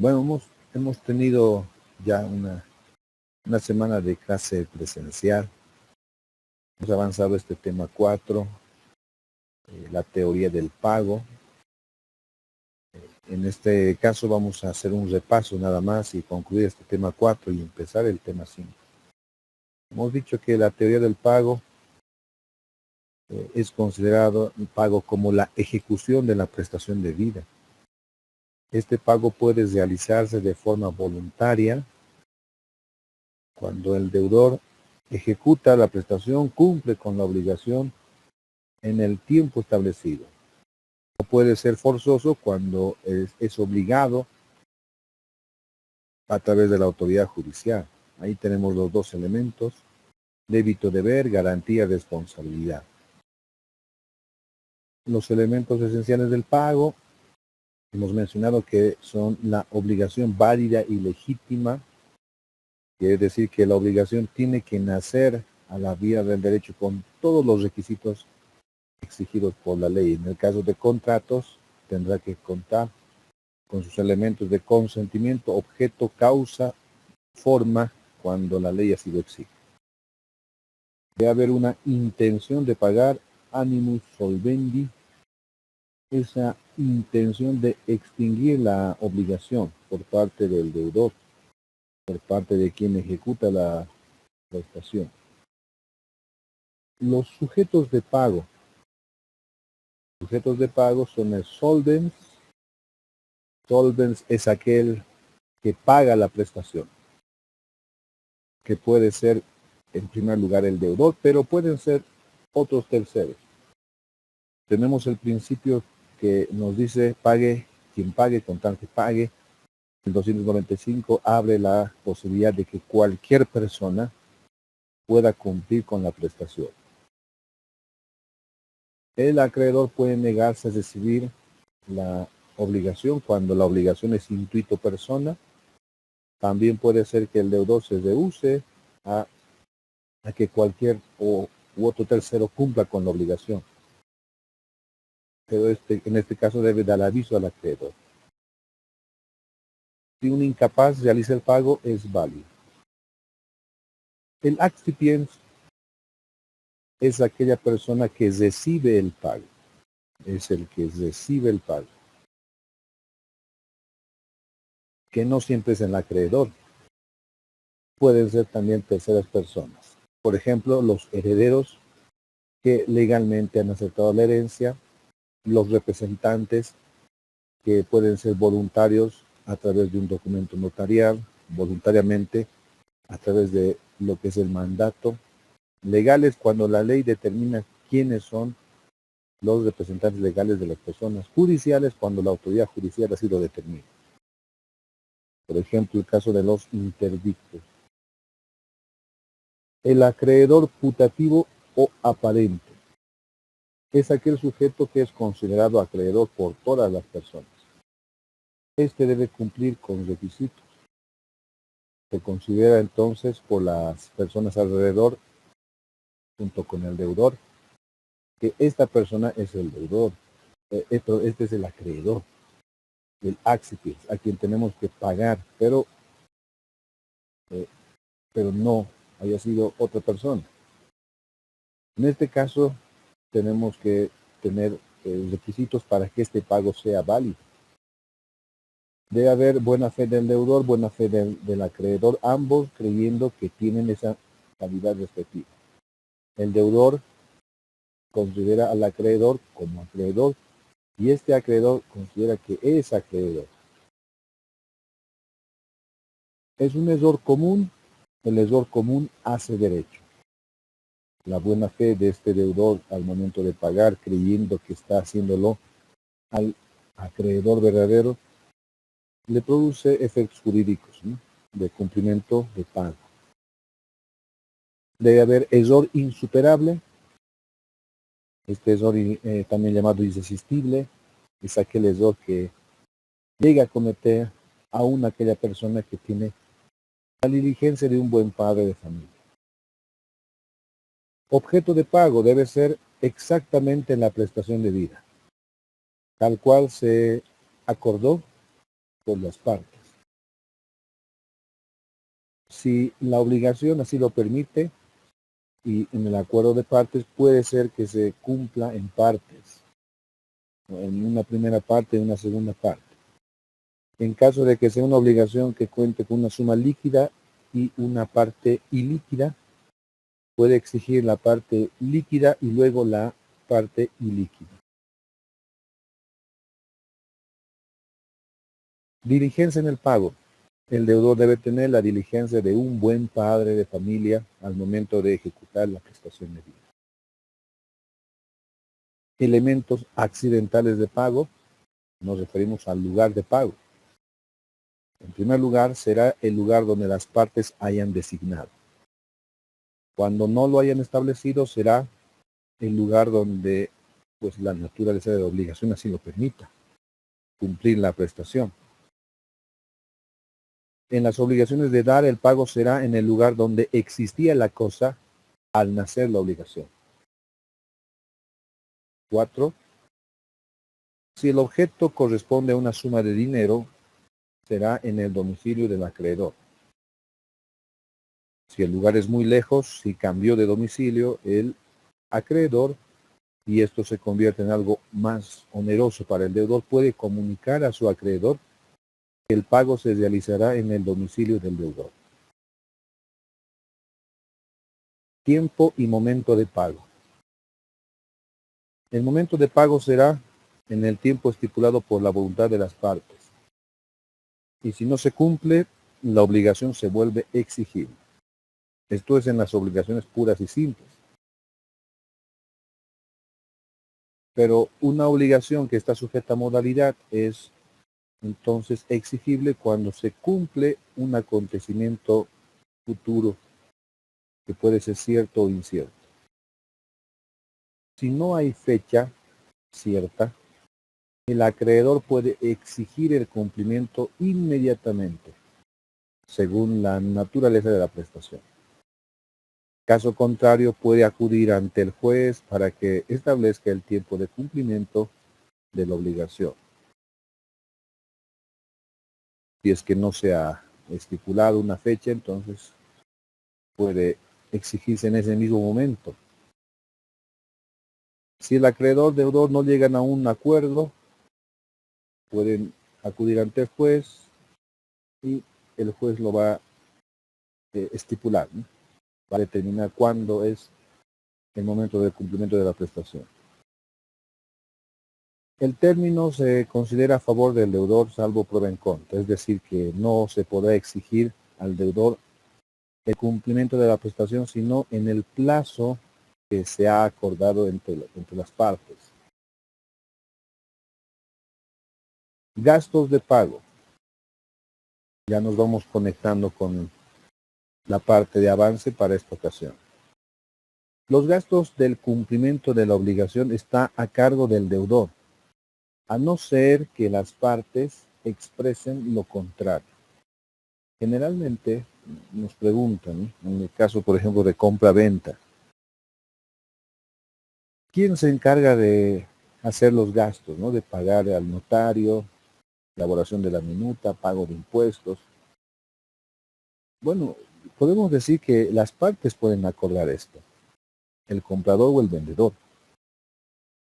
Bueno, hemos tenido ya una semana de clase presencial. Hemos avanzado este tema 4, la teoría del pago. En este caso vamos a hacer un repaso nada más y concluir este tema 4 y empezar el tema 5. Hemos dicho que la teoría del pago es considerado el pago como la ejecución de la prestación de vida. Este pago puede realizarse de forma voluntaria cuando el deudor ejecuta la prestación, cumple con la obligación en el tiempo establecido. O puede ser forzoso cuando es obligado a través de la autoridad judicial. Ahí tenemos los dos elementos: débito deber, garantía, responsabilidad. Los elementos esenciales del pago, hemos mencionado que son la obligación válida y legítima. Quiere decir que la obligación tiene que nacer a la vía del derecho con todos los requisitos exigidos por la ley. En el caso de contratos, tendrá que contar con sus elementos de consentimiento, objeto, causa, forma, cuando la ley así lo exige. Debe haber una intención de pagar, animus solvendi, esa intención de extinguir la obligación por parte del deudor, por parte de quien ejecuta la prestación. Los sujetos de pago. Sujetos de pago son el solvens. Solvens es aquel que paga la prestación, que puede ser en primer lugar el deudor, pero pueden ser otros terceros. Tenemos el principio que nos dice pague quien pague, con tal que pague. El 295 abre la posibilidad de que cualquier persona pueda cumplir con la prestación. El acreedor puede negarse a recibir la obligación cuando la obligación es intuito persona. También puede ser que el deudor se rehúse a que cualquier u otro tercero cumpla con la obligación. Pero en este caso debe dar aviso al acreedor. Si un incapaz realiza el pago, es válido. El accipiens es aquella persona que recibe el pago. Es el que recibe el pago. Que no siempre es el acreedor. Pueden ser también terceras personas. Por ejemplo, los herederos que legalmente han aceptado la herencia, los representantes que pueden ser voluntarios a través de un documento notarial, voluntariamente a través de lo que es el mandato, legales cuando la ley determina quiénes son los representantes legales de las personas, judiciales cuando la autoridad judicial así lo determina. Por ejemplo, el caso de los interdictos. El acreedor putativo o aparente es aquel sujeto que es considerado acreedor por todas las personas. Este debe cumplir con requisitos. Se considera entonces por las personas alrededor, junto con el deudor, que esta persona es el deudor, este es el acreedor, el accipiens, a quien tenemos que pagar, pero no haya sido otra persona. En este caso, tenemos que tener requisitos para que este pago sea válido. Debe haber buena fe del deudor, buena fe del acreedor, ambos creyendo que tienen esa calidad respectiva. El deudor considera al acreedor como acreedor y este acreedor considera que es acreedor. Es un error común. El error común hace derecho. La buena fe de este deudor al momento de pagar, creyendo que está haciéndolo al acreedor verdadero, le produce efectos jurídicos, ¿no?, de cumplimiento de pago. Debe haber error insuperable. Este error, también llamado irresistible, es aquel error que llega a cometer aún aquella persona que tiene la diligencia de un buen padre de familia. Objeto de pago debe ser exactamente la prestación de vida, tal cual se acordó por las partes. Si la obligación así lo permite y en el acuerdo de partes puede ser que se cumpla en partes, en una primera parte y una segunda parte. En caso de que sea una obligación que cuente con una suma líquida y una parte ilíquida, puede exigir la parte líquida y luego la parte ilíquida. Diligencia en el pago. El deudor debe tener la diligencia de un buen padre de familia al momento de ejecutar la prestación debida. Elementos accidentales de pago. Nos referimos al lugar de pago. En primer lugar, será el lugar donde las partes hayan designado. Cuando no lo hayan establecido, será el lugar donde pues, la naturaleza de la obligación así lo permita, cumplir la prestación. En las obligaciones de dar, el pago será en el lugar donde existía la cosa al nacer la obligación. 4. Si el objeto corresponde a una suma de dinero, será en el domicilio del acreedor. Si el lugar es muy lejos, si cambió de domicilio el acreedor y esto se convierte en algo más oneroso para el deudor, puede comunicar a su acreedor que el pago se realizará en el domicilio del deudor. Tiempo y momento de pago. El momento de pago será en el tiempo estipulado por la voluntad de las partes. Y si no se cumple, la obligación se vuelve exigible. Esto es en las obligaciones puras y simples. Pero una obligación que está sujeta a modalidad es entonces exigible cuando se cumple un acontecimiento futuro que puede ser cierto o incierto. Si no hay fecha cierta, el acreedor puede exigir el cumplimiento inmediatamente, según la naturaleza de la prestación. Caso contrario, puede acudir ante el juez para que establezca el tiempo de cumplimiento de la obligación. Si es que no se ha estipulado una fecha, entonces puede exigirse en ese mismo momento. Si el acreedor deudor no llegan a un acuerdo, pueden acudir ante el juez y el juez lo va a estipular, ¿no? Va a determinar cuándo es el momento del cumplimiento de la prestación. El término se considera a favor del deudor salvo prueba en contra, es decir, que no se podrá exigir al deudor el cumplimiento de la prestación sino en el plazo que se ha acordado entre las partes. Gastos de pago. Ya nos vamos conectando con la parte de avance para esta ocasión. Los gastos del cumplimiento de la obligación está a cargo del deudor, a no ser que las partes expresen lo contrario. Generalmente nos preguntan, en el caso, por ejemplo, de compra-venta, ¿quién se encarga de hacer los gastos, ¿no? De pagar al notario, elaboración de la minuta, pago de impuestos? Bueno, podemos decir que las partes pueden acordar esto, el comprador o el vendedor.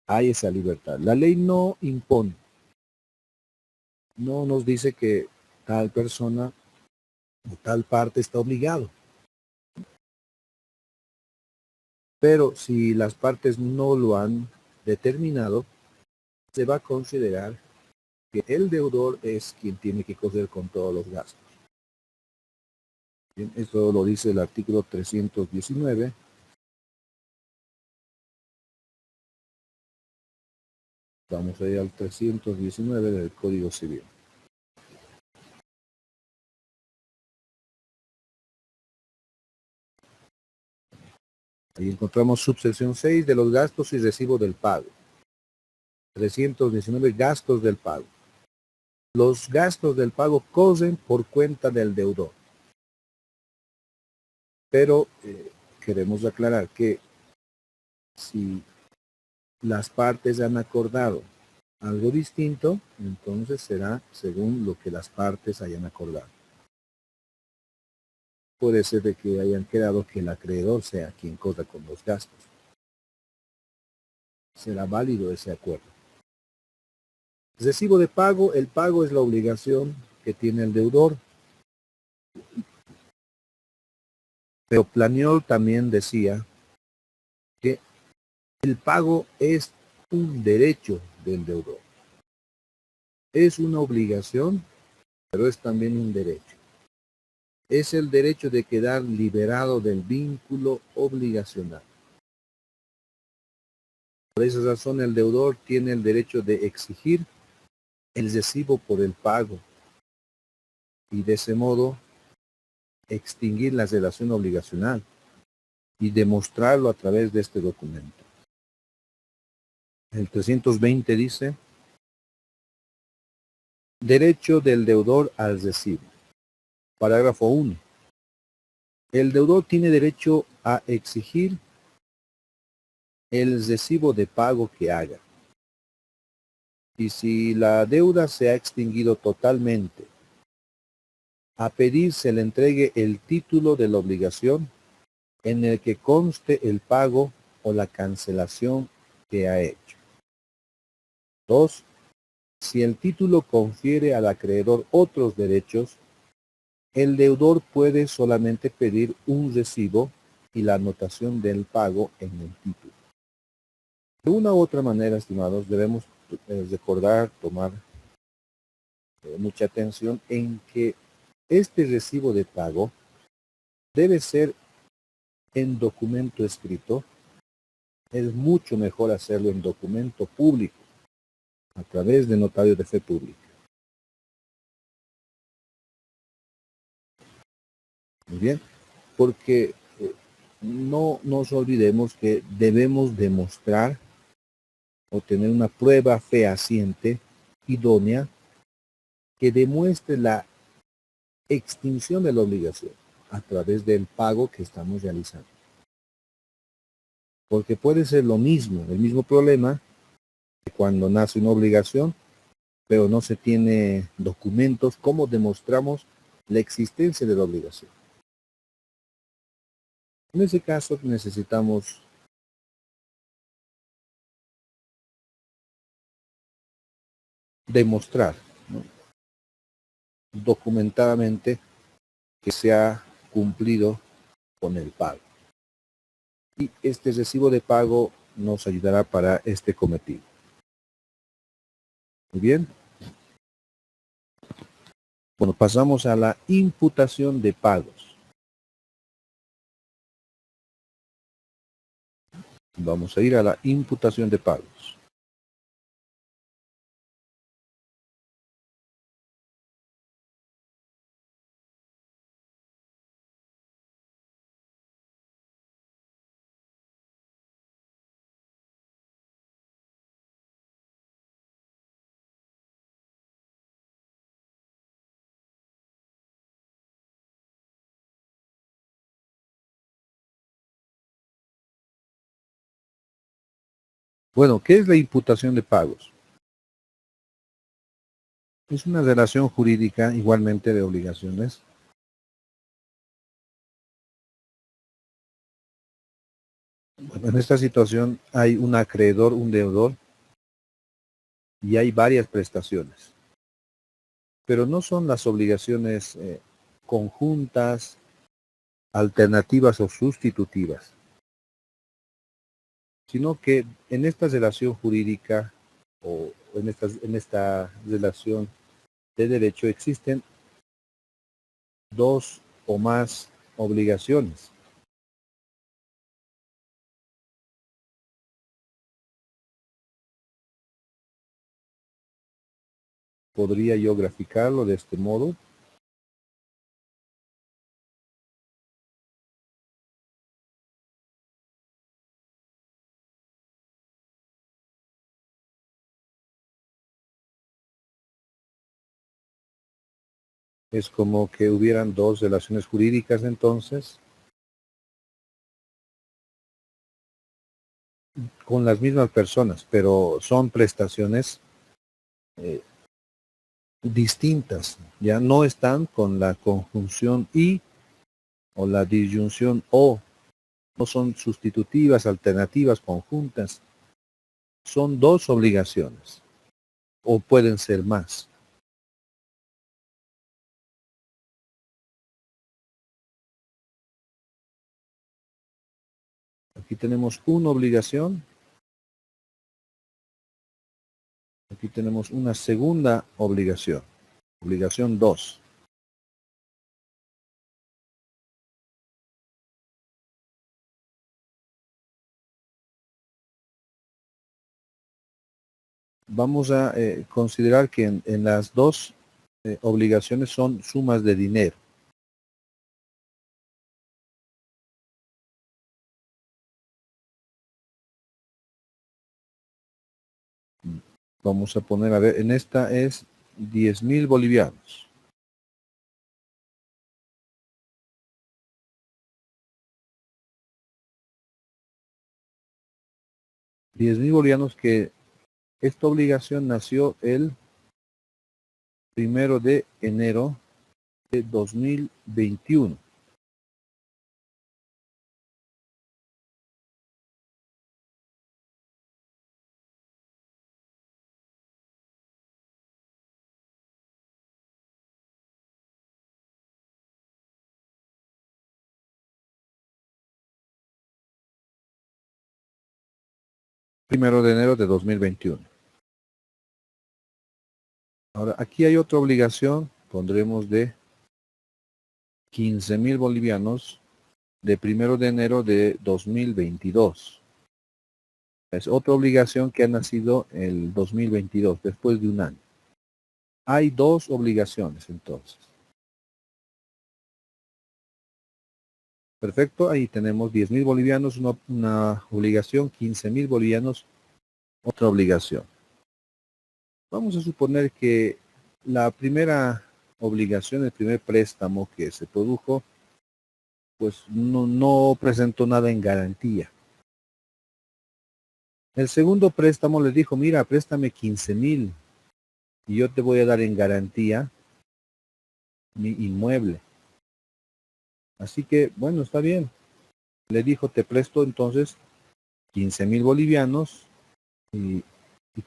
Hay esa libertad. La ley no impone, no nos dice que tal persona o tal parte está obligado. Pero si las partes no lo han determinado, se va a considerar que el deudor es quien tiene que correr con todos los gastos. Bien, esto lo dice el artículo 319. Vamos a ir al 319 del Código Civil. Ahí encontramos subsección 6 de los gastos y recibo del pago. 319 gastos del pago. Los gastos del pago corren por cuenta del deudor. Pero queremos aclarar que si las partes han acordado algo distinto, entonces será según lo que las partes hayan acordado. puede ser de que hayan quedado que el acreedor sea quien corra con los gastos. Será válido ese acuerdo. Recibo de pago, el pago es la obligación que tiene el deudor. Pero Planiol también decía que el pago es un derecho del deudor. Es una obligación, pero es también un derecho. Es el derecho de quedar liberado del vínculo obligacional. Por esa razón el deudor tiene el derecho de exigir el recibo por el pago y de ese modo extinguir la relación obligacional y demostrarlo a través de este documento. El 320 dice: derecho del deudor al recibo. Parágrafo 1. El deudor tiene derecho a exigir el recibo de pago que haga. Y si la deuda se ha extinguido totalmente, a pedir se le entregue el título de la obligación en el que conste el pago o la cancelación que ha hecho. 2. Si el título confiere al acreedor otros derechos, el deudor puede solamente pedir un recibo y la anotación del pago en el título. De una u otra manera, estimados, debemos recordar, tomar mucha atención en que este recibo de pago debe ser en documento escrito. Es mucho mejor hacerlo en documento público, a través de notario de fe pública. Muy bien, porque no nos olvidemos que debemos demostrar o tener una prueba fehaciente, idónea, que demuestre la extinción de la obligación a través del pago que estamos realizando. Porque puede ser lo mismo, el mismo problema que cuando nace una obligación, pero no se tiene documentos, ¿cómo demostramos la existencia de la obligación? En ese caso necesitamos demostrar, ¿no?, documentadamente que se ha cumplido con el pago. Y este recibo de pago nos ayudará para este cometido. Muy bien. Bueno, pasamos a la imputación de pagos. Vamos a ir a la imputación de pagos. Bueno, ¿qué es la imputación de pagos? Es una relación jurídica igualmente de obligaciones. Bueno, en esta situación hay un acreedor, un deudor, y hay varias prestaciones. Pero no son las obligaciones conjuntas, alternativas o sustitutivas, sino que en esta relación jurídica o en esta relación de derecho existen dos o más obligaciones. ¿Podría yo graficarlo de este modo? Es como que hubieran dos relaciones jurídicas entonces, con las mismas personas, pero son prestaciones distintas, ya no están con la conjunción y o la disyunción o no son sustitutivas, alternativas, conjuntas. Son dos obligaciones o pueden ser más. Aquí tenemos una obligación. Aquí tenemos una segunda obligación. Obligación 2. Vamos a considerar que en las dos obligaciones son sumas de dinero. Vamos a poner, a ver, en esta es 10.000 bolivianos. $10.000 que esta obligación nació el 1 de enero de 2021. Primero de enero de 2021. Ahora, aquí hay otra obligación, pondremos de 15.000 bolivianos de 1 de enero de 2022. Es otra obligación que ha nacido el 2022, después de un año. Hay dos obligaciones entonces. Perfecto, ahí tenemos 10.000 bolivianos, una obligación, 15.000 bolivianos, otra obligación. Vamos a suponer que la primera obligación, el primer préstamo que se produjo, pues no presentó nada en garantía. El segundo préstamo les dijo, mira, préstame 15.000 y yo te voy a dar en garantía mi inmueble. Así que, bueno, está bien. Le dijo, te presto entonces 15.000 bolivianos y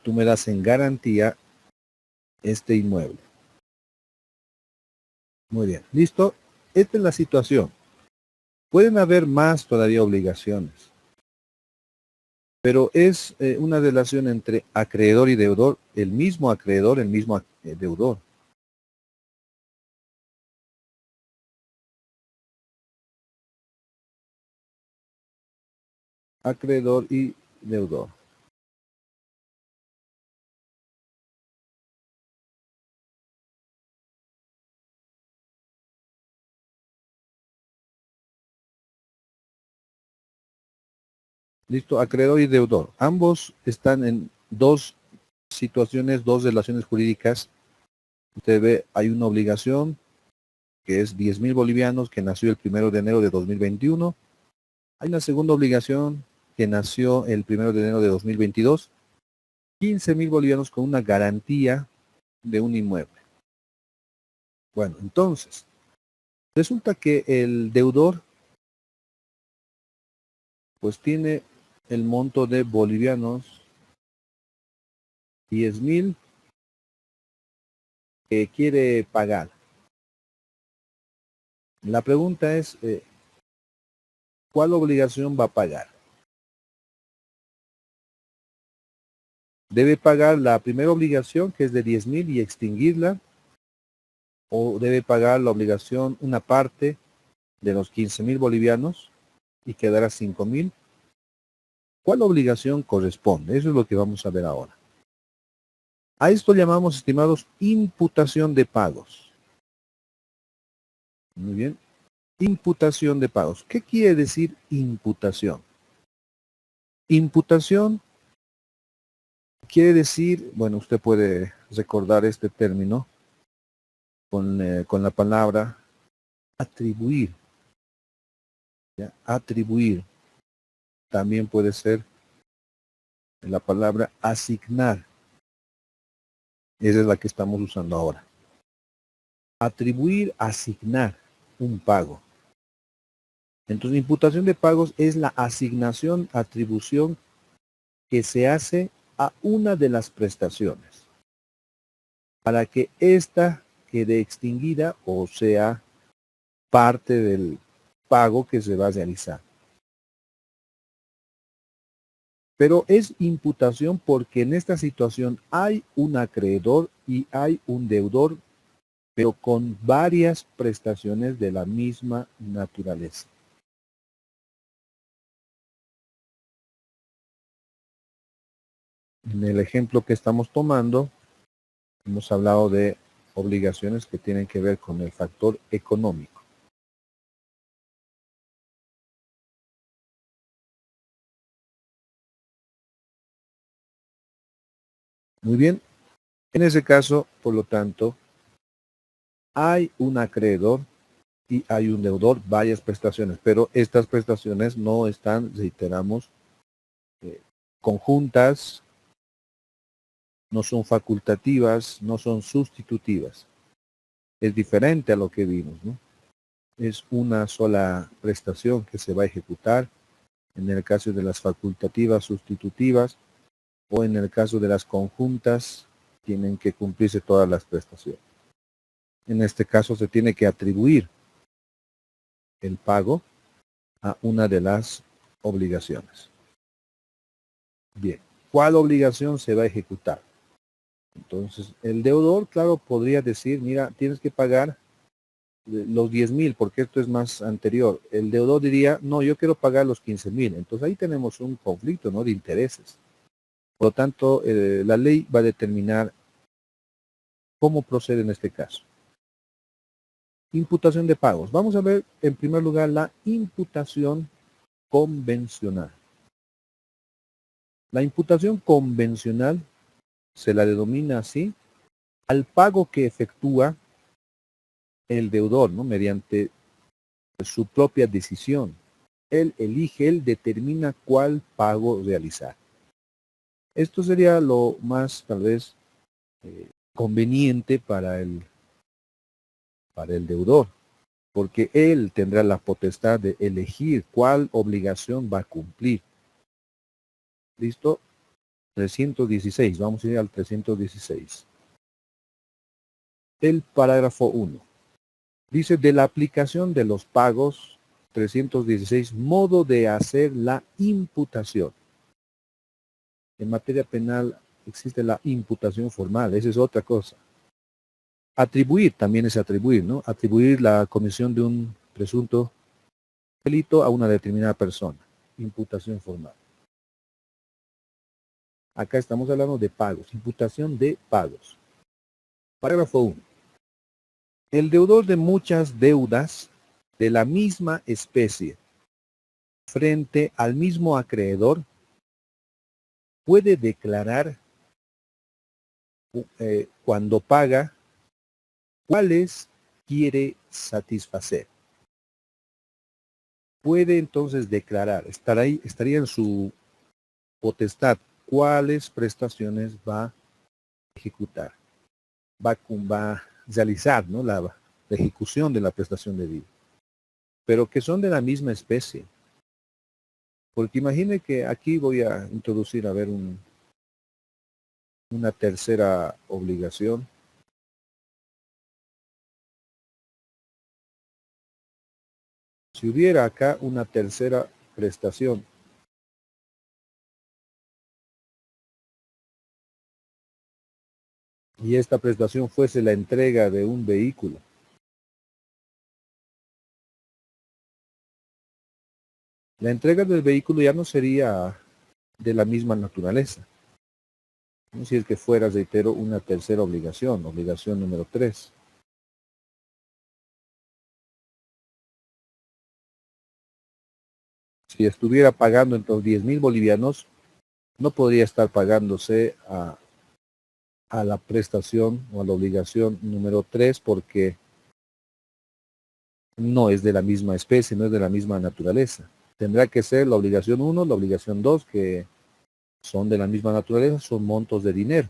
tú me das en garantía este inmueble. Muy bien, listo. Esta es la situación. Pueden haber más todavía obligaciones, pero es una relación entre acreedor y deudor, el mismo acreedor, el mismo deudor. Acreedor y deudor. Listo, acreedor y deudor. Ambos están en dos situaciones, dos relaciones jurídicas. Usted ve, hay una obligación que es 10.000 bolivianos que nació el 1 de enero de 2021. Hay una segunda obligación que nació el 1 de enero de 2022. 15.000 bolivianos con una garantía de un inmueble. Bueno, entonces, resulta que el deudor pues tiene el monto de bolivianos 10.000 que quiere pagar. La pregunta es, ¿cuál obligación va a pagar? ¿Debe pagar la primera obligación, que es de 10.000 y extinguirla? ¿O debe pagar la obligación, una parte de los 15.000 bolivianos y quedará 5.000? ¿Cuál obligación corresponde? Eso es lo que vamos a ver ahora. A esto llamamos, estimados, imputación de pagos. Muy bien. Imputación de pagos. ¿Qué quiere decir imputación? Imputación quiere decir, bueno, usted puede recordar este término con la palabra atribuir. ¿Ya? Atribuir. También puede ser la palabra asignar. Esa es la que estamos usando ahora. Atribuir, asignar un pago. Entonces, imputación de pagos es la asignación, atribución que se hace a una de las prestaciones para que ésta quede extinguida o sea parte del pago que se va a realizar. Pero es imputación porque en esta situación hay un acreedor y hay un deudor, pero con varias prestaciones de la misma naturaleza. En el ejemplo que estamos tomando, hemos hablado de obligaciones que tienen que ver con el factor económico. Muy bien, en ese caso, por lo tanto, hay un acreedor y hay un deudor, varias prestaciones, pero estas prestaciones no están, reiteramos, conjuntas, no son facultativas, no son sustitutivas. Es diferente a lo que vimos, ¿no? Es una sola prestación que se va a ejecutar en el caso de las facultativas sustitutivas o en el caso de las conjuntas tienen que cumplirse todas las prestaciones. En este caso se tiene que atribuir el pago a una de las obligaciones. Bien, ¿cuál obligación se va a ejecutar? Entonces, el deudor, claro, podría decir, mira, tienes que pagar los 10,000 porque esto es más anterior. El deudor diría, no, yo quiero pagar los 15,000. Entonces ahí tenemos un conflicto, ¿no?, de intereses. Por lo tanto, la ley va a determinar cómo procede en este caso. Imputación de pagos. Vamos a ver en primer lugar la imputación convencional. La imputación convencional se la denomina así al pago que efectúa el deudor, ¿no?, mediante su propia decisión. Él elige, él determina cuál pago realizar. Esto sería lo más, tal vez, conveniente para el deudor, porque él tendrá la potestad de elegir cuál obligación va a cumplir. ¿Listo? 316, vamos a ir al 316. El parágrafo 1. Dice, de la aplicación de los pagos, 316, modo de hacer la imputación. En materia penal existe la imputación formal, esa es otra cosa. Atribuir también es atribuir, ¿no? Atribuir la comisión de un presunto delito a una determinada persona. Imputación formal. Acá estamos hablando de pagos, imputación de pagos. Parágrafo 1. El deudor de muchas deudas de la misma especie frente al mismo acreedor puede declarar cuando paga cuáles quiere satisfacer. Puede entonces declarar, estaría en su potestad cuáles prestaciones va a ejecutar, va a realizar, ¿no?, la ejecución de la prestación debida, pero que son de la misma especie. Porque imagine que aquí voy a introducir, a ver, una tercera obligación. Si hubiera acá una tercera prestación, y esta prestación fuese la entrega de un vehículo, la entrega del vehículo ya no sería de la misma naturaleza. ¿No? Si es que fuera, reitero, una tercera obligación, obligación número 3. Si estuviera pagando entonces 10,000 bolivianos, no podría estar pagándose a la prestación o a la obligación número 3 porque no es de la misma especie, no es de la misma naturaleza. Tendrá que ser la obligación 1, la obligación 2, que son de la misma naturaleza, son montos de dinero.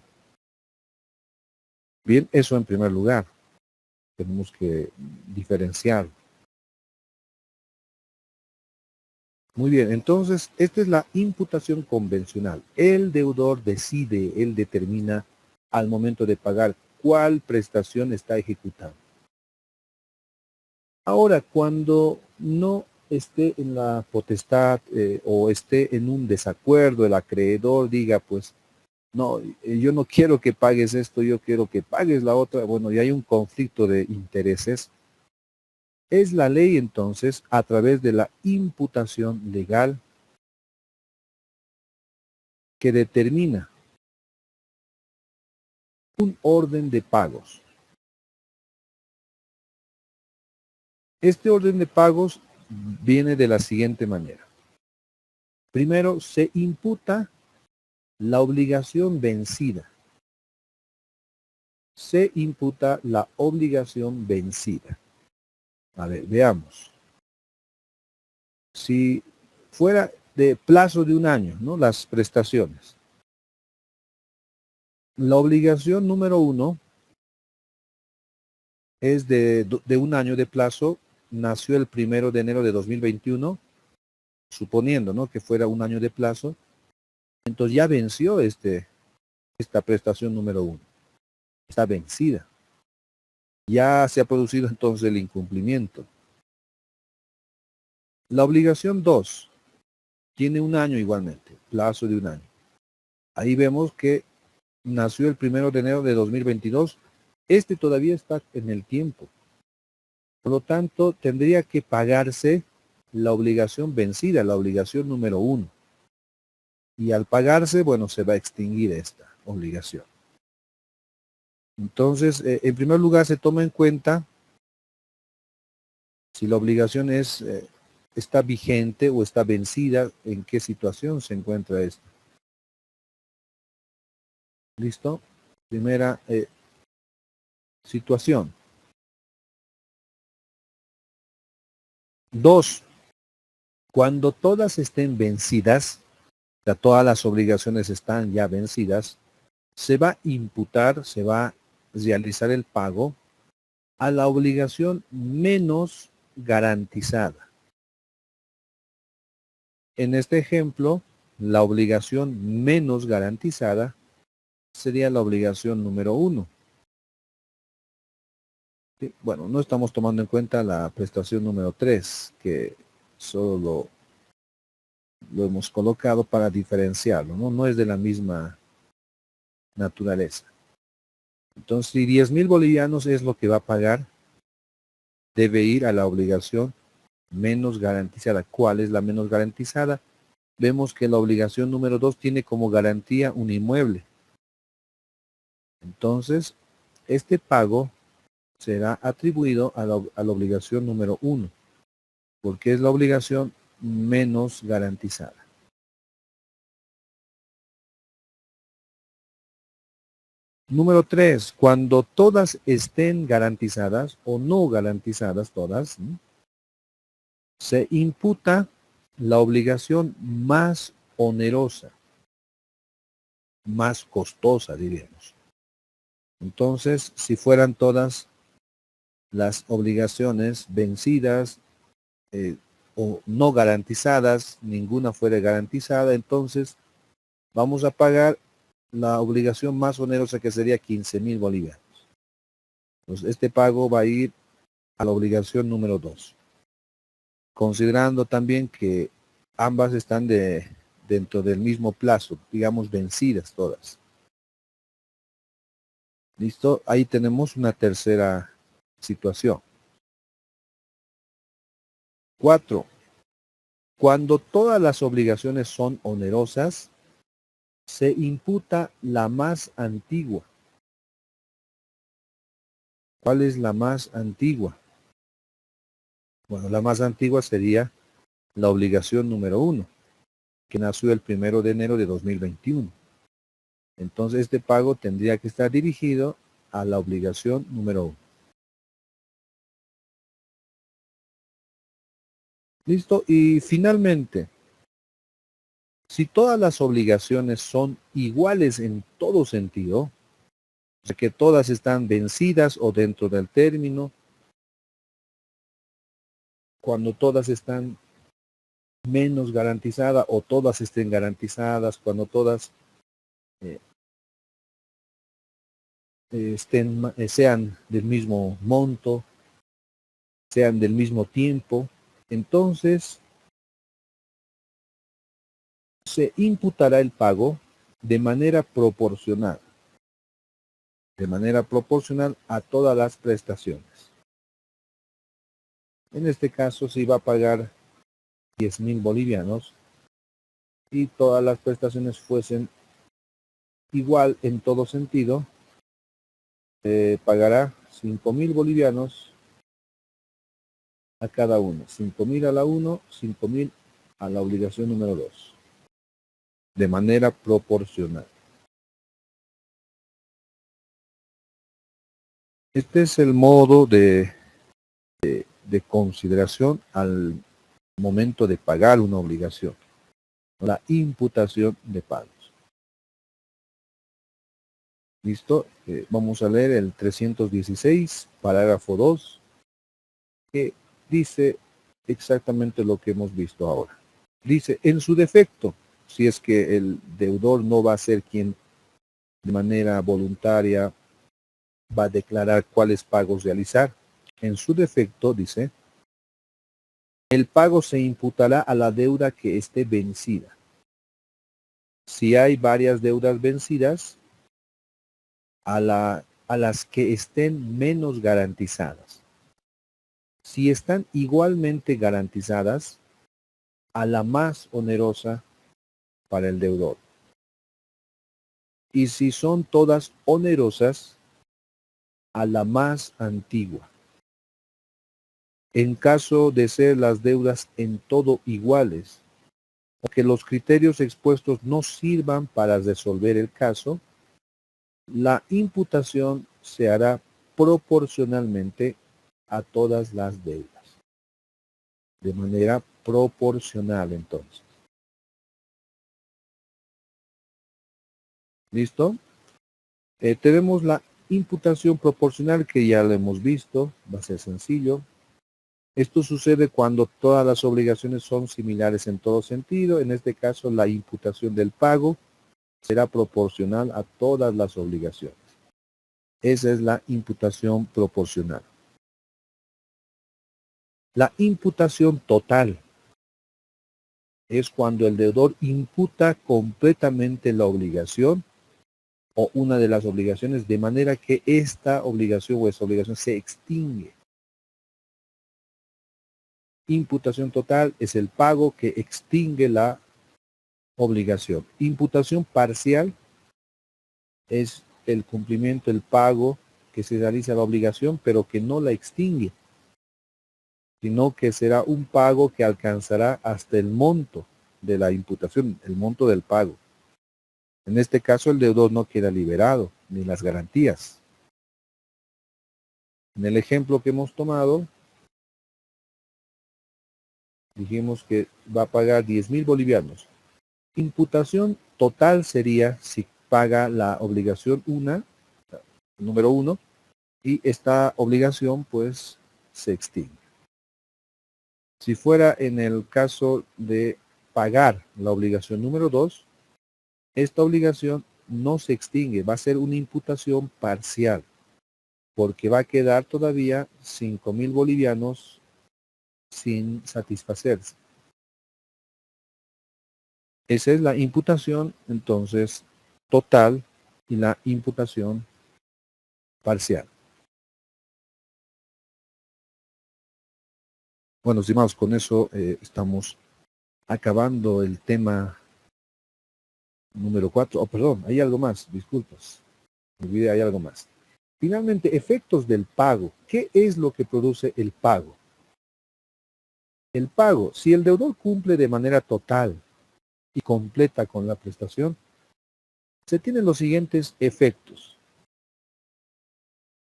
Bien, eso en primer lugar. Tenemos que diferenciar. Muy bien, entonces esta es la imputación convencional. El deudor decide, él determina al momento de pagar cuál prestación está ejecutando. Ahora, cuando no esté en la potestad o esté en un desacuerdo, el acreedor diga, pues, no, yo no quiero que pagues esto, yo quiero que pagues la otra, bueno, y hay un conflicto de intereses, es la ley entonces, a través de la imputación legal, que determina un orden de pagos. Este orden de pagos viene de la siguiente manera. Primero, se imputa la obligación vencida. Se imputa la obligación vencida. A ver, veamos. Si fuera de plazo de un año, ¿no? Las prestaciones. La obligación número 1 es de un año de plazo, nació el 1 de enero de 2021, suponiendo, ¿no?, que fuera un año de plazo, entonces ya venció esta prestación número 1. Está vencida. Ya se ha producido entonces el incumplimiento. La obligación 2 tiene un año igualmente, plazo de un año. Ahí vemos que nació el 1 de enero de 2022. Este todavía está en el tiempo. Por lo tanto, tendría que pagarse la obligación vencida, la obligación número 1. Y al pagarse, bueno, se va a extinguir esta obligación. Entonces, en primer lugar, se toma en cuenta si la obligación está vigente o está vencida, en qué situación se encuentra esto. ¿Listo? Primera situación. 2. Cuando todas estén vencidas, o sea, todas las obligaciones están ya vencidas, se va a imputar, se va a realizar el pago a la obligación menos garantizada. En este ejemplo, la obligación menos garantizada sería la obligación número 1. ¿Sí? Bueno, no estamos tomando en cuenta la prestación número 3, que solo lo hemos colocado para diferenciarlo, ¿no? No es de la misma naturaleza. Entonces, si 10,000 bolivianos es lo que va a pagar, debe ir a la obligación menos garantizada. ¿Cuál es la menos garantizada? Vemos que la obligación número 2 tiene como garantía un inmueble. Entonces, este pago será atribuido a la obligación número 1, porque es la obligación menos garantizada. Número 3, cuando todas estén garantizadas o no garantizadas todas, ¿sí?, se imputa la obligación más onerosa, más costosa, diríamos. Entonces, si fueran todas las obligaciones vencidas o no garantizadas, ninguna fuera garantizada, entonces vamos a pagar la obligación más onerosa, que sería 15,000 bolivianos. Entonces, este pago va a ir a la obligación número 2. Considerando también que ambas están dentro del mismo plazo, digamos vencidas todas. ¿Listo? Ahí tenemos una tercera situación. 4. Cuando todas las obligaciones son onerosas, se imputa la más antigua. ¿Cuál es la más antigua? Bueno, la más antigua sería la obligación número 1, que nació el 1 de enero de 2021. Entonces, este pago tendría que estar dirigido a la obligación número 1. ¿Listo? Y finalmente, si todas las obligaciones son iguales en todo sentido, o sea, que todas están vencidas o dentro del término, cuando todas están menos garantizada o todas estén garantizadas, cuando todas sean del mismo monto, sean del mismo tiempo, entonces se imputará el pago de manera proporcional a todas las prestaciones. En este caso, si va a pagar 10.000 bolivianos y todas las prestaciones fuesen igual en todo sentido, pagará 5.000 bolivianos a cada uno. 5.000 a la 1, 5.000 a la obligación número 2. De manera proporcional. Este es el modo de consideración al momento de pagar una obligación. La imputación de pagos. ¿Listo? Vamos a leer el 316, parágrafo 2, que dice exactamente lo que hemos visto ahora. Dice, en su defecto, si es que el deudor no va a ser quien de manera voluntaria va a declarar cuáles pagos realizar, en su defecto, dice, el pago se imputará a la deuda que esté vencida. Si hay varias deudas vencidas, a las que estén menos garantizadas. Si están igualmente garantizadas, a la más onerosa para el deudor. Y si son todas onerosas, a la más antigua. En caso de ser las deudas en todo iguales, o que los criterios expuestos no sirvan para resolver el caso, la imputación se hará proporcionalmente a todas las deudas. De manera proporcional, entonces. ¿Listo? Tenemos la imputación proporcional que ya lo hemos visto, va a ser sencillo. Esto sucede cuando todas las obligaciones son similares en todo sentido. En este caso, la imputación del pago será proporcional a todas las obligaciones. Esa es la imputación proporcional. La imputación total es cuando el deudor imputa completamente la obligación o una de las obligaciones de manera que esta obligación o esta obligación se extingue. Imputación total es el pago que extingue la obligación. Imputación parcial es el cumplimiento, el pago que se realiza la obligación, pero que no la extingue, sino que será un pago que alcanzará hasta el monto de la imputación, el monto del pago. En este caso, el deudor no queda liberado, ni las garantías. En el ejemplo que hemos tomado, dijimos que va a pagar 10.000 bolivianos. Imputación total sería si paga la obligación número 1, y esta obligación pues se extingue. Si fuera en el caso de pagar la obligación número 2, esta obligación no se extingue, va a ser una imputación parcial, porque va a quedar todavía 5.000 bolivianos sin satisfacerse. Esa es la imputación, entonces, total y la imputación parcial. Bueno, estimados, con eso estamos acabando el tema número 4. Oh, perdón, hay algo más, disculpas. Me olvidé, hay algo más. Finalmente, efectos del pago. ¿Qué es lo que produce el pago? El pago, si el deudor cumple de manera total y completa con la prestación, se tienen los siguientes efectos.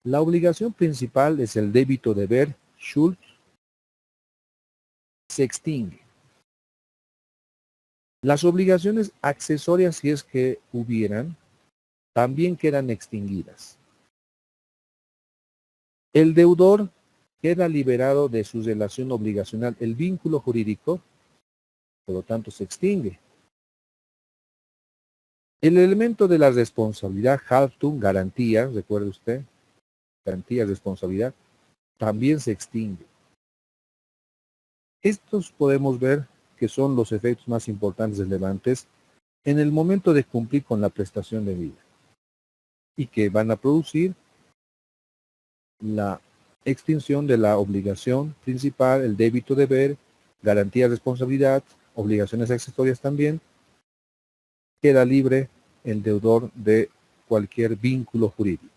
La obligación principal es el débito deber, Schuld, se extingue. Las obligaciones accesorias, si es que hubieran, también quedan extinguidas. El deudor queda liberado de su relación obligacional. El vínculo jurídico por lo tanto se extingue. El elemento de la responsabilidad, Haltung, garantía, recuerde usted, garantía, responsabilidad, también se extingue. Estos podemos ver que son los efectos más importantes relevantes en el momento de cumplir con la prestación de vida y que van a producir la extinción de la obligación principal, el débito deber, garantía responsabilidad, obligaciones accesorias también. Queda libre el deudor de cualquier vínculo jurídico.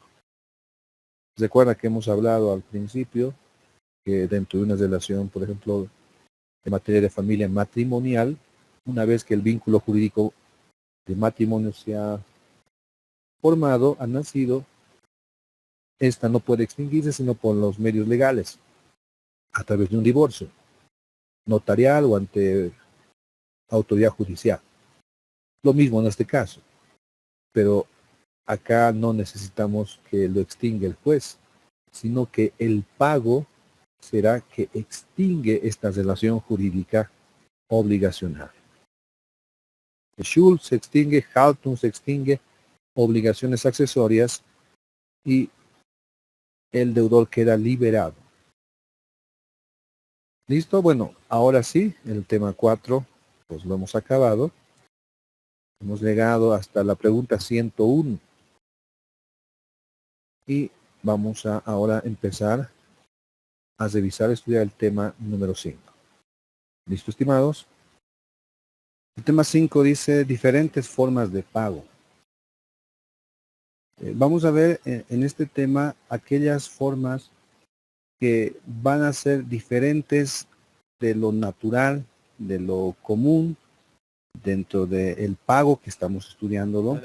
Recuerda que hemos hablado al principio que dentro de una relación, por ejemplo, en materia de familia matrimonial, una vez que el vínculo jurídico de matrimonio se ha formado, ha nacido, esta no puede extinguirse sino por los medios legales, a través de un divorcio, notarial o ante autoridad judicial. Lo mismo en este caso, pero acá no necesitamos que lo extinga el juez, sino que el pago será que extingue esta relación jurídica obligacional. Schuld se extingue, Haltung se extingue, obligaciones accesorias y el deudor queda liberado. ¿Listo? Bueno, ahora sí, el tema 4, pues lo hemos acabado. Hemos llegado hasta la pregunta 101. Y vamos a ahora empezar a revisar, estudiar el tema número 5. ¿Listo, estimados? El tema 5 dice diferentes formas de pago. Vamos a ver en este tema aquellas formas que van a ser diferentes de lo natural, de lo común, dentro del pago que estamos estudiando,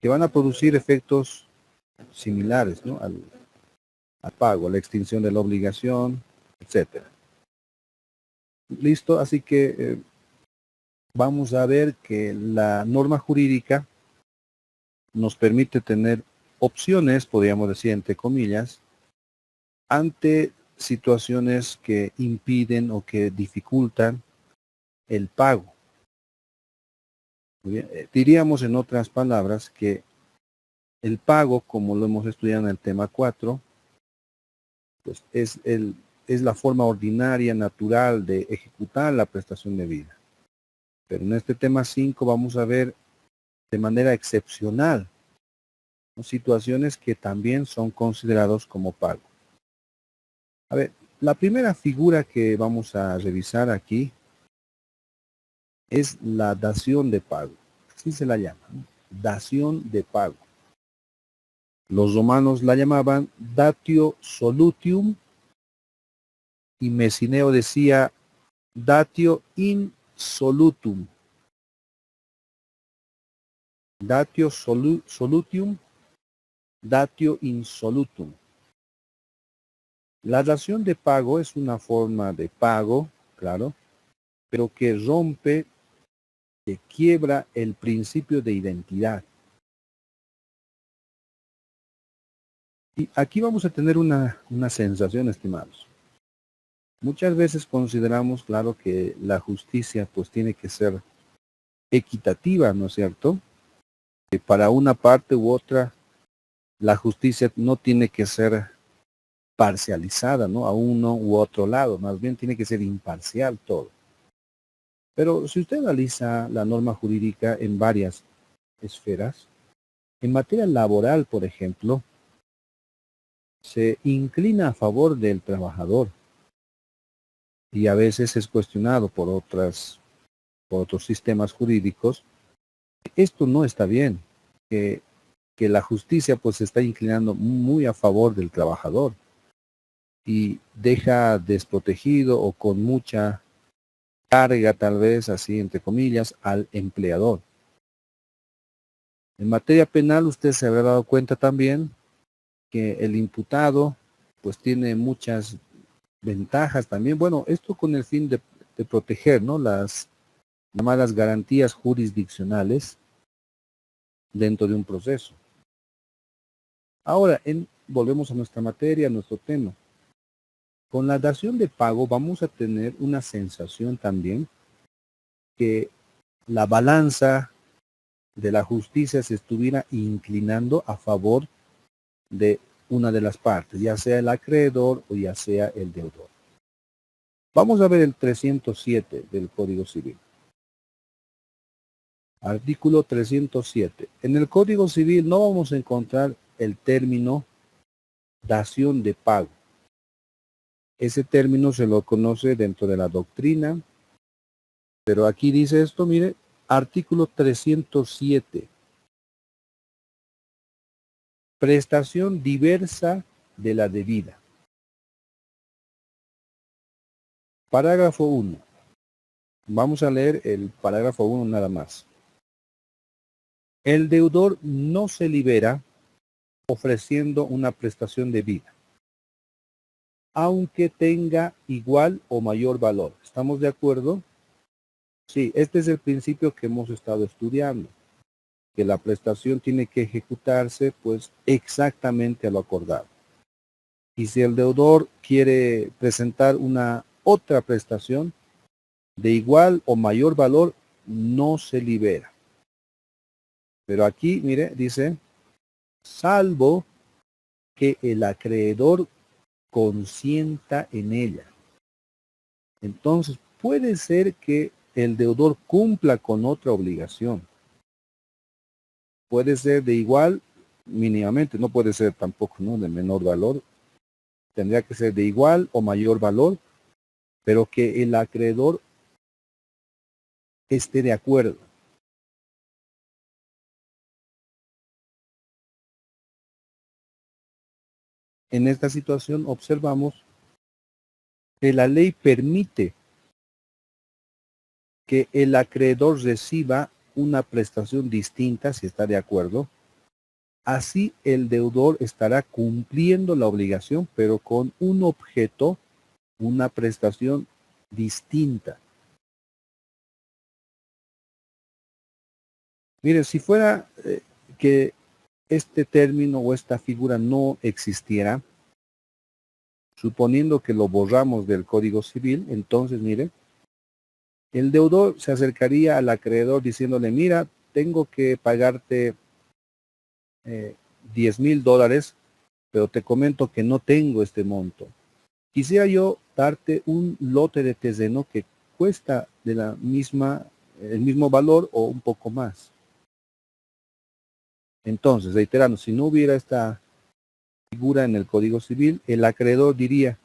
que van a producir efectos similares, ¿no?, al pago, a la extinción de la obligación, etcétera. Listo, así que vamos a ver que la norma jurídica nos permite tener opciones, podríamos decir entre comillas, ante situaciones que impiden o que dificultan el pago. Muy bien, diríamos en otras palabras que el pago, como lo hemos estudiado en el tema 4, pues es la forma ordinaria, natural de ejecutar la prestación de vida. Pero en este tema 5 vamos a ver de manera excepcional, ¿no?, situaciones que también son considerados como pago. A ver, la primera figura que vamos a revisar aquí es la dación de pago. Así se la llama, ¿no?, dación de pago. Los romanos la llamaban datio solutium y Messineo decía datio insolutum. Datio solutium, datio insolutum. La dación de pago es una forma de pago, claro, pero que rompe, que quiebra el principio de identidad. Y aquí vamos a tener una sensación, estimados. Muchas veces consideramos, claro, que la justicia pues tiene que ser equitativa, ¿no es cierto? Que para una parte u otra, la justicia no tiene que ser parcializada, ¿no?, a uno u otro lado, más bien tiene que ser imparcial todo. Pero si usted analiza la norma jurídica en varias esferas, en materia laboral, por ejemplo, se inclina a favor del trabajador y a veces es cuestionado por otros sistemas jurídicos. Esto no está bien, que la justicia pues se está inclinando muy a favor del trabajador y deja desprotegido o con mucha carga, tal vez así entre comillas, al empleador. En materia penal usted se habrá dado cuenta también que el imputado pues tiene muchas ventajas también. Bueno, esto con el fin de proteger, ¿no?, las llamadas garantías jurisdiccionales dentro de un proceso. Ahora, volvemos a nuestra materia, a nuestro tema. Con la dación de pago vamos a tener una sensación también que la balanza de la justicia se estuviera inclinando a favor de una de las partes, ya sea el acreedor o ya sea el deudor. Vamos a ver el 307 del Código Civil. Artículo 307. En el Código Civil no vamos a encontrar el término dación de pago. Ese término se lo conoce dentro de la doctrina, pero aquí dice esto, mire, artículo 307. Prestación diversa de la debida. Parágrafo 1. Vamos a leer el parágrafo 1 nada más. El deudor no se libera ofreciendo una prestación debida, aunque tenga igual o mayor valor. ¿Estamos de acuerdo? Sí, este es el principio que hemos estado estudiando, que la prestación tiene que ejecutarse pues exactamente a lo acordado. Y si el deudor quiere presentar una otra prestación de igual o mayor valor, no se libera. Pero aquí, mire, dice, salvo que el acreedor consienta en ella. Entonces, puede ser que el deudor cumpla con otra obligación. Puede ser de igual, mínimamente, no puede ser tampoco, ¿no?, de menor valor. Tendría que ser de igual o mayor valor, pero que el acreedor esté de acuerdo. En esta situación observamos que la ley permite que el acreedor reciba una prestación distinta si está de acuerdo. Así el deudor estará cumpliendo la obligación, pero con un objeto, una prestación distinta. Mire, si fuera que este término o esta figura no existiera, suponiendo que lo borramos del Código Civil, entonces, mire, el deudor se acercaría al acreedor diciéndole, mira, tengo que pagarte $10,000, pero te comento que no tengo este monto. Quisiera yo darte un lote de terreno que cuesta de el mismo valor o un poco más. Entonces, reiterando, si no hubiera esta figura en el Código Civil, el acreedor diría,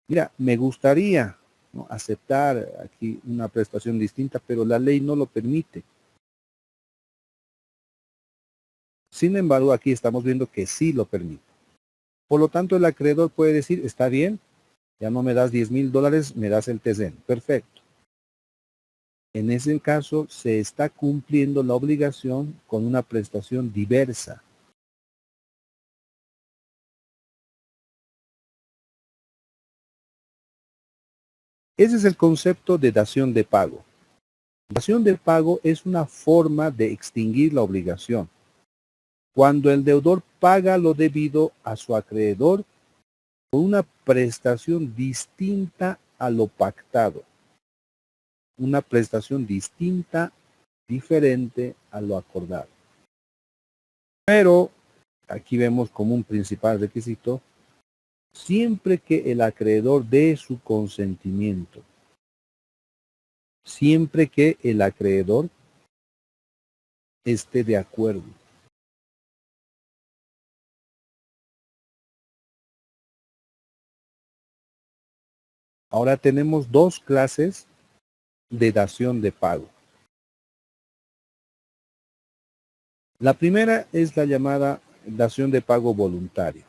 mira, me gustaría, ¿no?, aceptar aquí una prestación distinta, pero la ley no lo permite. Sin embargo, aquí estamos viendo que sí lo permite. Por lo tanto, el acreedor puede decir, está bien, ya no me das $10,000, me das el terreno. Perfecto. En ese caso, se está cumpliendo la obligación con una prestación diversa. Ese es el concepto de dación de pago. Dación de pago es una forma de extinguir la obligación. Cuando el deudor paga lo debido a su acreedor con una prestación distinta a lo pactado. Una prestación distinta, diferente a lo acordado. Pero aquí vemos como un principal requisito, siempre que el acreedor dé su consentimiento. Siempre que el acreedor esté de acuerdo. Ahora tenemos dos clases de dación de pago. La primera es la llamada dación de pago voluntaria,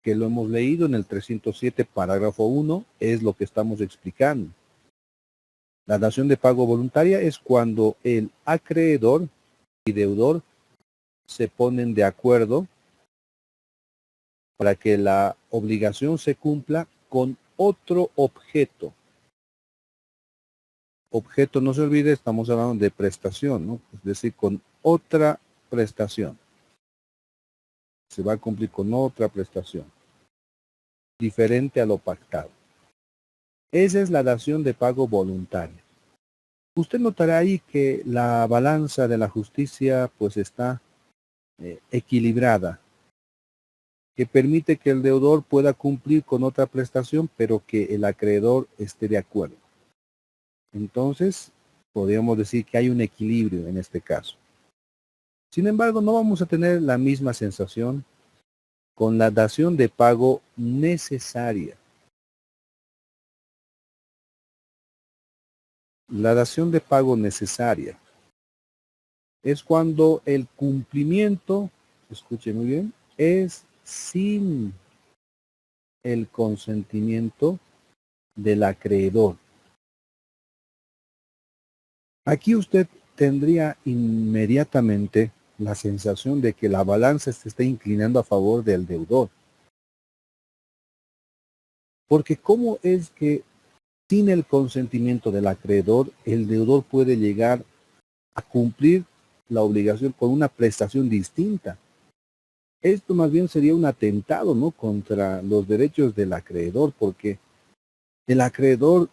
que lo hemos leído en el 307, parágrafo 1, es lo que estamos explicando. La dación de pago voluntaria es cuando el acreedor y deudor se ponen de acuerdo para que la obligación se cumpla con otro objeto. Objeto, no se olvide, estamos hablando de prestación, ¿no? Es decir, con otra prestación. Se va a cumplir con otra prestación, diferente a lo pactado. Esa es la dación de pago voluntaria. Usted notará ahí que la balanza de la justicia pues está equilibrada, que permite que el deudor pueda cumplir con otra prestación, pero que el acreedor esté de acuerdo. Entonces, podríamos decir que hay un equilibrio en este caso. Sin embargo, no vamos a tener la misma sensación con la dación de pago necesaria. La dación de pago necesaria es cuando el cumplimiento, escuche muy bien, es sin el consentimiento del acreedor. Aquí usted tendría inmediatamente la sensación de que la balanza se está inclinando a favor del deudor. Porque ¿cómo es que sin el consentimiento del acreedor, el deudor puede llegar a cumplir la obligación con una prestación distinta? Esto más bien sería un atentado, ¿no?, contra los derechos del acreedor, porque el acreedor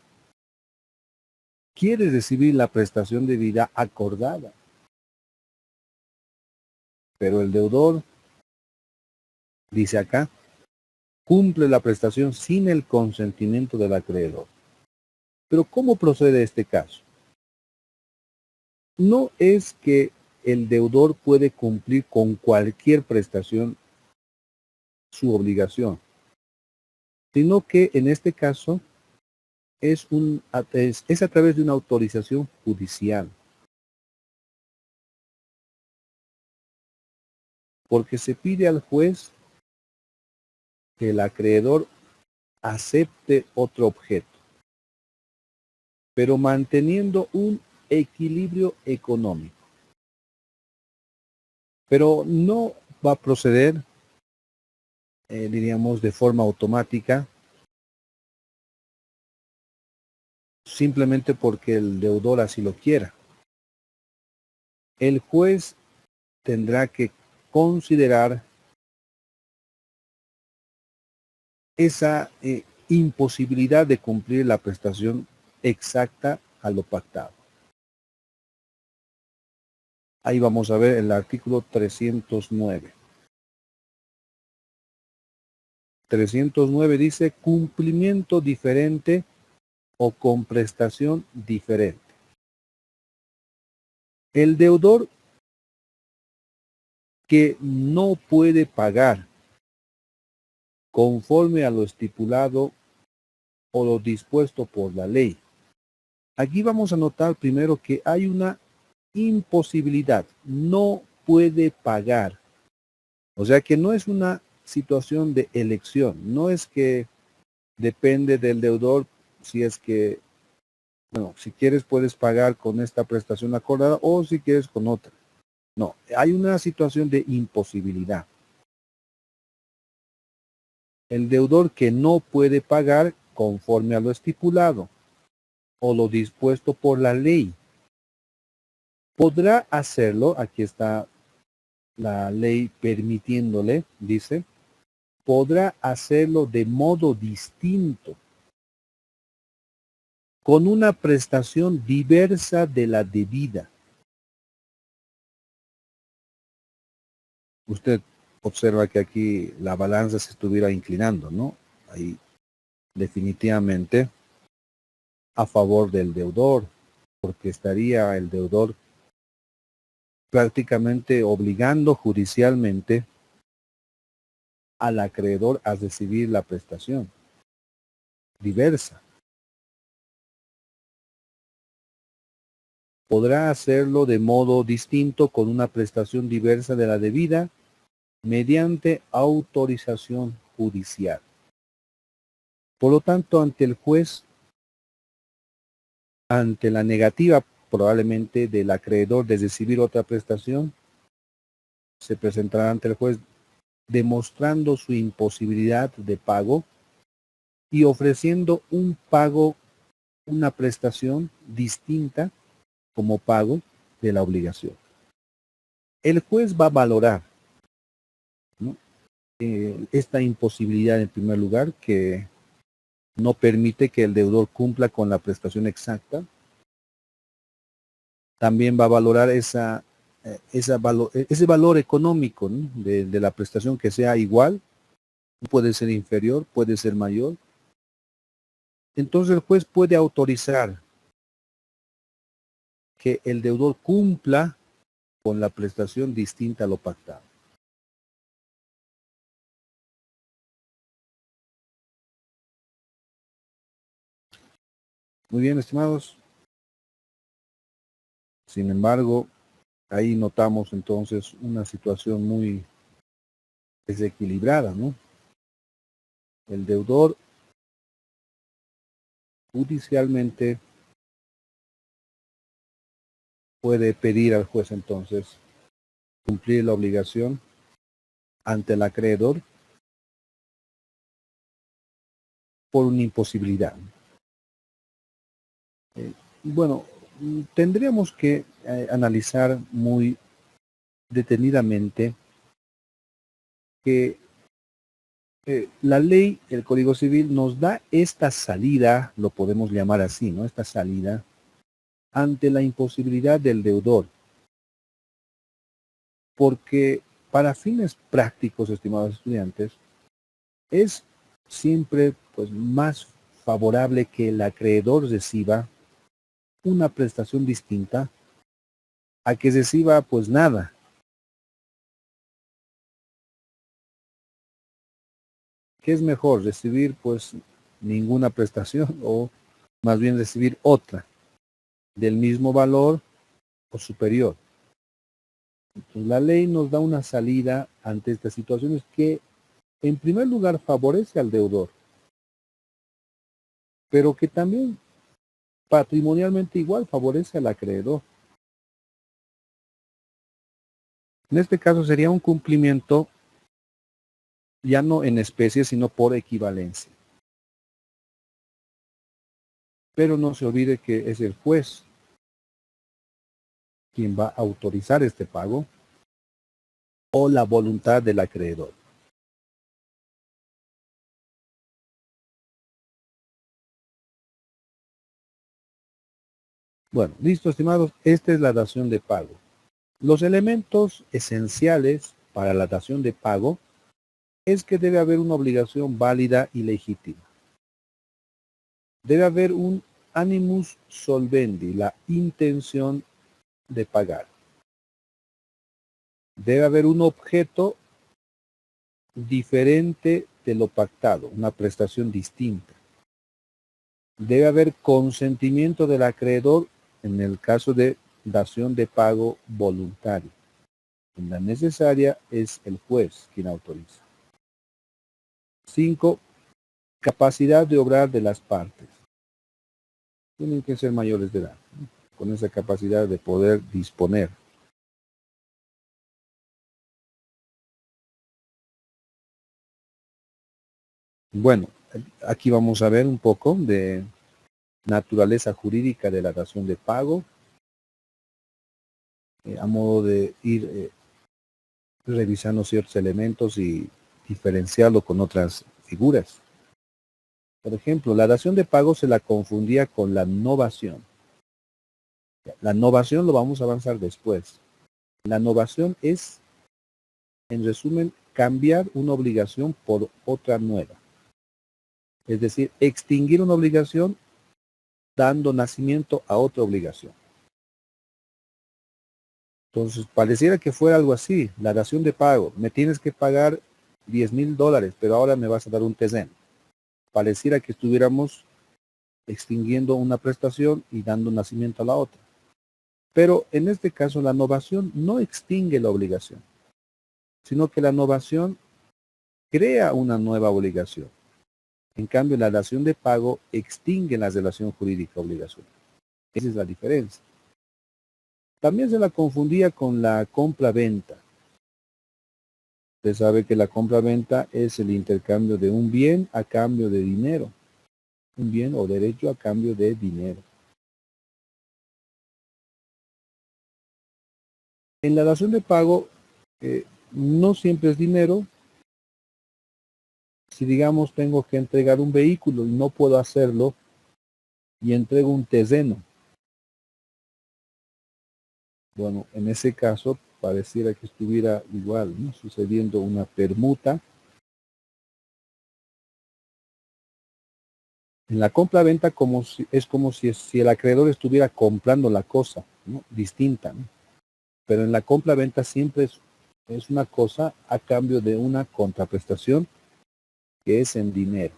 quiere recibir la prestación debida acordada, pero el deudor, dice acá, cumple la prestación sin el consentimiento del acreedor. Pero ¿cómo procede este caso? No es que el deudor puede cumplir con cualquier prestación su obligación, sino que en este caso es a través de una autorización judicial, porque se pide al juez que el acreedor acepte otro objeto, pero manteniendo un equilibrio económico. Pero no va a proceder, diríamos, de forma automática, simplemente porque el deudor así lo quiera. El juez tendrá que considerar esa imposibilidad de cumplir la prestación exacta a lo pactado. Ahí vamos a ver el artículo 309. 309 dice cumplimiento diferente o con prestación diferente. El deudor que no puede pagar conforme a lo estipulado o lo dispuesto por la ley. Aquí vamos a notar primero que hay una imposibilidad, no puede pagar. O sea que no es una situación de elección, no es que depende del deudor si es que, bueno, si quieres puedes pagar con esta prestación acordada o si quieres con otra. No, hay una situación de imposibilidad. El deudor que no puede pagar conforme a lo estipulado o lo dispuesto por la ley. Podrá hacerlo, aquí está la ley permitiéndole, dice, podrá hacerlo de modo distinto, con una prestación diversa de la debida. Usted observa que aquí la balanza se estuviera inclinando, ¿no? Ahí definitivamente a favor del deudor, porque estaría el deudor prácticamente obligando judicialmente al acreedor a recibir la prestación diversa. Podrá hacerlo de modo distinto con una prestación diversa de la debida mediante autorización judicial. Por lo tanto, ante el juez, ante la negativa probablemente del acreedor de recibir otra prestación, se presentará ante el juez demostrando su imposibilidad de pago y ofreciendo un pago, una prestación distinta como pago de la obligación. El juez va a valorar, ¿no?, esta imposibilidad en primer lugar, que no permite que el deudor cumpla con la prestación exacta, también va a valorar ese valor económico, ¿no? de la prestación, que sea igual, puede ser inferior, puede ser mayor. Entonces el juez puede autorizar que el deudor cumpla con la prestación distinta a lo pactado. Muy bien, estimados. Sin embargo, ahí notamos entonces una situación muy desequilibrada, ¿no? El deudor judicialmente puede pedir al juez entonces cumplir la obligación ante el acreedor por una imposibilidad. Bueno, tendríamos que analizar muy detenidamente que la ley, el Código Civil, nos da esta salida, lo podemos llamar así, ¿no? Esta salida ante la imposibilidad del deudor. Porque para fines prácticos, estimados estudiantes, es siempre pues más favorable que el acreedor reciba una prestación distinta a que reciba pues nada. ¿Qué es mejor? ¿Recibir pues ninguna prestación o más bien recibir otra del mismo valor o superior? Entonces, la ley nos da una salida ante estas situaciones que en primer lugar favorece al deudor, pero que también patrimonialmente igual favorece al acreedor. En este caso sería un cumplimiento ya no en especie, sino por equivalencia. Pero no se olvide que es el juez quien va a autorizar este pago o la voluntad del acreedor. Bueno, listo, estimados, esta es la dación de pago. Los elementos esenciales para la dación de pago es que debe haber una obligación válida y legítima. Debe haber un animus solvendi, la intención de pagar. Debe haber un objeto diferente de lo pactado, una prestación distinta. Debe haber consentimiento del acreedor en el caso de dación de pago voluntaria. En la necesaria es el juez quien autoriza. 5. Capacidad de obrar de las partes. Tienen que ser mayores de edad, ¿no? Con esa capacidad de poder disponer. Bueno, aquí vamos a ver un poco de naturaleza jurídica de la dación de pago, a modo de ir revisando ciertos elementos y diferenciarlo con otras figuras. Por ejemplo, la dación de pago se la confundía con la novación. La novación lo vamos a avanzar después. La novación es, en resumen, cambiar una obligación por otra nueva. Es decir, extinguir una obligación dando nacimiento a otra obligación. Entonces, pareciera que fuera algo así, la dación de pago. Me tienes que pagar $10,000, pero ahora me vas a dar un terreno. Pareciera que estuviéramos extinguiendo una prestación y dando nacimiento a la otra. Pero en este caso, la novación no extingue la obligación, sino que la novación crea una nueva obligación. En cambio, la dación de pago extingue la relación jurídica obligación. Esa es la diferencia. También se la confundía con la compra-venta. Usted sabe que la compra-venta es el intercambio de un bien a cambio de dinero. Un bien o derecho a cambio de dinero. En la dación de pago, no siempre es dinero. Si digamos tengo que entregar un vehículo y no puedo hacerlo y entrego un terreno, Bueno, en ese caso pareciera que estuviera igual, ¿no? Sucediendo una permuta. En la compra-venta es como si el acreedor estuviera comprando la cosa, ¿no? Distinta, ¿no? Pero en la compra-venta siempre es una cosa a cambio de una contraprestación que es en dinero.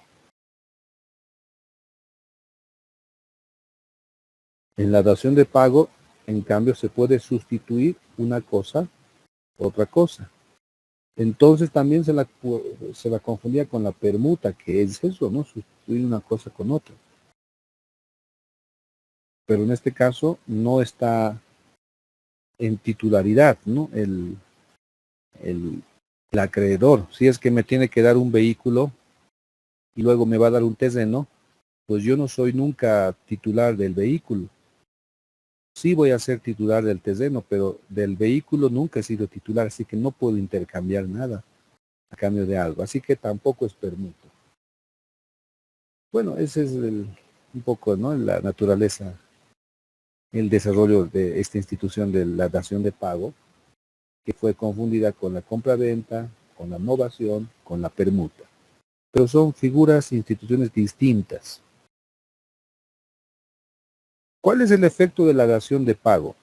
En la dación de pago, en cambio, se puede sustituir una cosa por otra cosa. Entonces también se la confundía con la permuta, que es eso, ¿no? Sustituir una cosa con otra. Pero en este caso no está en titularidad, ¿no? El acreedor. Si es que me tiene que dar un vehículo y luego me va a dar un terreno, pues yo no soy nunca titular del vehículo. Sí voy a ser titular del terreno, pero del vehículo nunca he sido titular, así que no puedo intercambiar nada a cambio de algo. Así que tampoco es permuta. Bueno, ese es un poco, ¿no? La naturaleza, el desarrollo de esta institución de la dación de pago, que fue confundida con la compra-venta, con la novación, con la permuta. Pero son figuras e instituciones distintas. ¿Cuál es el efecto de la dación de pago?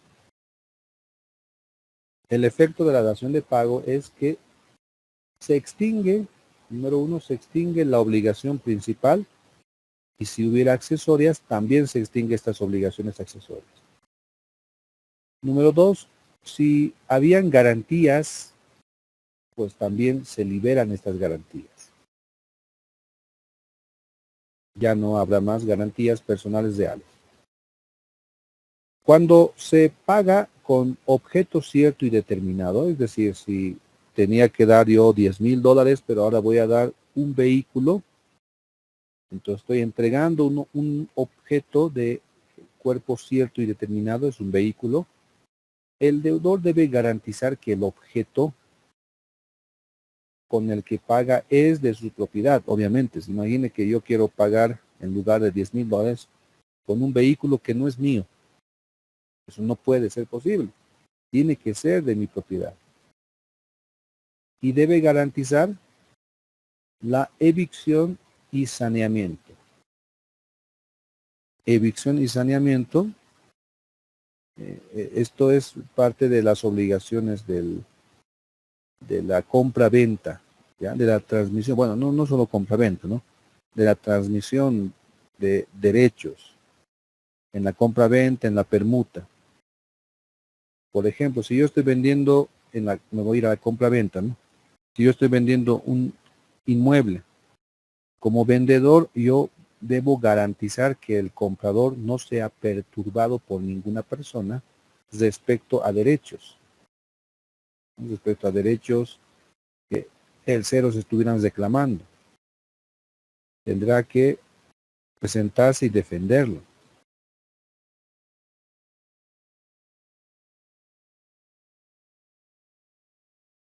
El efecto de la dación de pago es que se extingue, número uno, se extingue la obligación principal y si hubiera accesorias, también se extinguen estas obligaciones accesorias. Número dos, si habían garantías, pues también se liberan estas garantías. Ya no habrá más garantías personales reales. Cuando se paga con objeto cierto y determinado, es decir, si tenía que dar yo $10,000, pero ahora voy a dar un vehículo, entonces estoy entregando un objeto de cuerpo cierto y determinado, es un vehículo. El deudor debe garantizar que el objeto con el que paga es de su propiedad, obviamente. Se imagine que yo quiero pagar en lugar de $10,000 con un vehículo que no es mío. Eso no puede ser posible. Tiene que ser de mi propiedad. Y debe garantizar la evicción y saneamiento. Evicción y saneamiento, esto es parte de las obligaciones de la compra-venta, ¿ya? De la transmisión, bueno, no solo compra-venta, ¿no? De la transmisión de derechos en la compra-venta, en la permuta. Por ejemplo, si yo estoy vendiendo, me voy a ir a la compra-venta, ¿no? Si yo estoy vendiendo un inmueble, como vendedor yo debo garantizar que el comprador no sea perturbado por ninguna persona respecto a derechos. Respecto a derechos que terceros estuvieran reclamando. Tendrá que presentarse y defenderlo.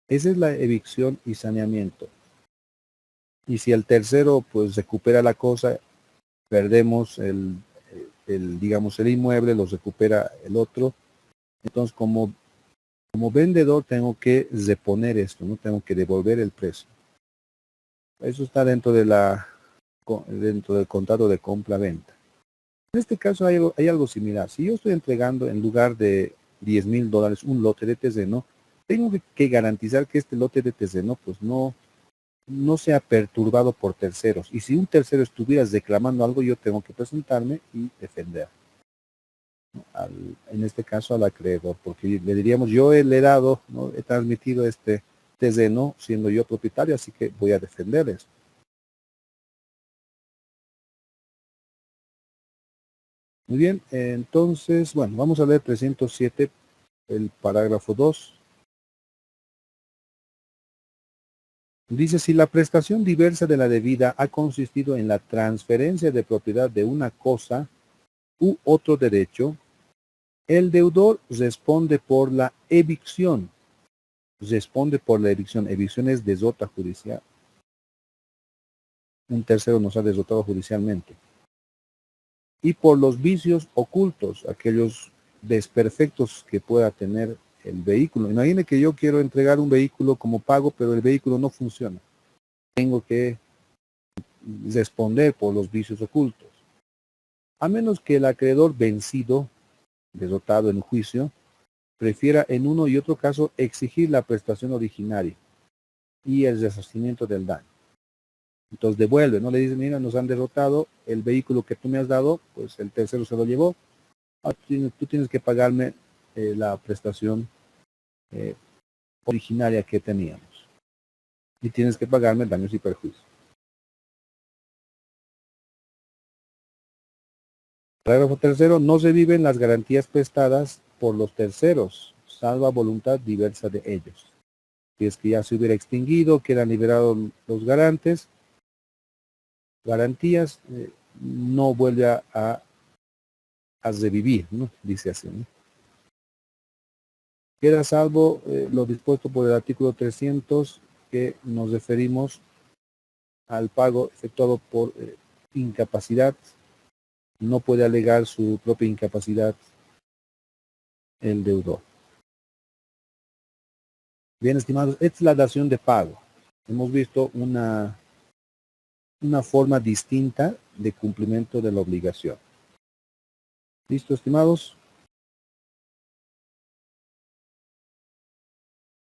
Esa es la evicción y saneamiento. Y si el tercero pues recupera la cosa, perdemos digamos el inmueble, lo recupera el otro. Entonces como vendedor tengo que reponer esto, no tengo que devolver el precio. Eso está dentro dentro del contrato de compra-venta. En este caso hay algo similar. Si yo estoy entregando en lugar de $10,000 un lote de terreno, tengo que garantizar que este lote de terreno pues no sea perturbado por terceros. Y si un tercero estuviera reclamando algo, yo tengo que presentarme y defender. En este caso al acreedor, porque le diríamos, yo le he dado, ¿no? He transmitido este terreno siendo yo propietario, así que voy a defender esto. Muy bien, entonces, bueno, vamos a leer 307, el parágrafo 2. Dice, si la prestación diversa de la debida ha consistido en la transferencia de propiedad de una cosa u otro derecho, el deudor responde por la evicción. Responde por la evicción. Evicción es desota judicial. Un tercero nos ha derrotado judicialmente. Y por los vicios ocultos, aquellos desperfectos que pueda tener el vehículo. Imagine que yo quiero entregar un vehículo como pago, pero el vehículo no funciona. Tengo que responder por los vicios ocultos. A menos que el acreedor vencido, derrotado en juicio, prefiera en uno y otro caso exigir la prestación originaria y el resarcimiento del daño. Entonces devuelve, ¿no? Le dice, mira, nos han derrotado, el vehículo que tú me has dado, pues el tercero se lo llevó, tú tienes que pagarme la prestación originaria que teníamos. Y tienes que pagarme daños y perjuicios. Parágrafo tercero, no se viven las garantías prestadas por los terceros, salvo a voluntad diversa de ellos. Si es que ya se hubiera extinguido, quedan liberados los garantes, garantías, no vuelve a revivir, ¿no? Dice así, ¿no? Queda salvo lo dispuesto por el artículo 300, que nos referimos al pago efectuado por incapacidad. No puede alegar su propia incapacidad el deudor. Bien, estimados, esta es la dación de pago. Hemos visto una forma distinta de cumplimiento de la obligación. ¿Listo, estimados?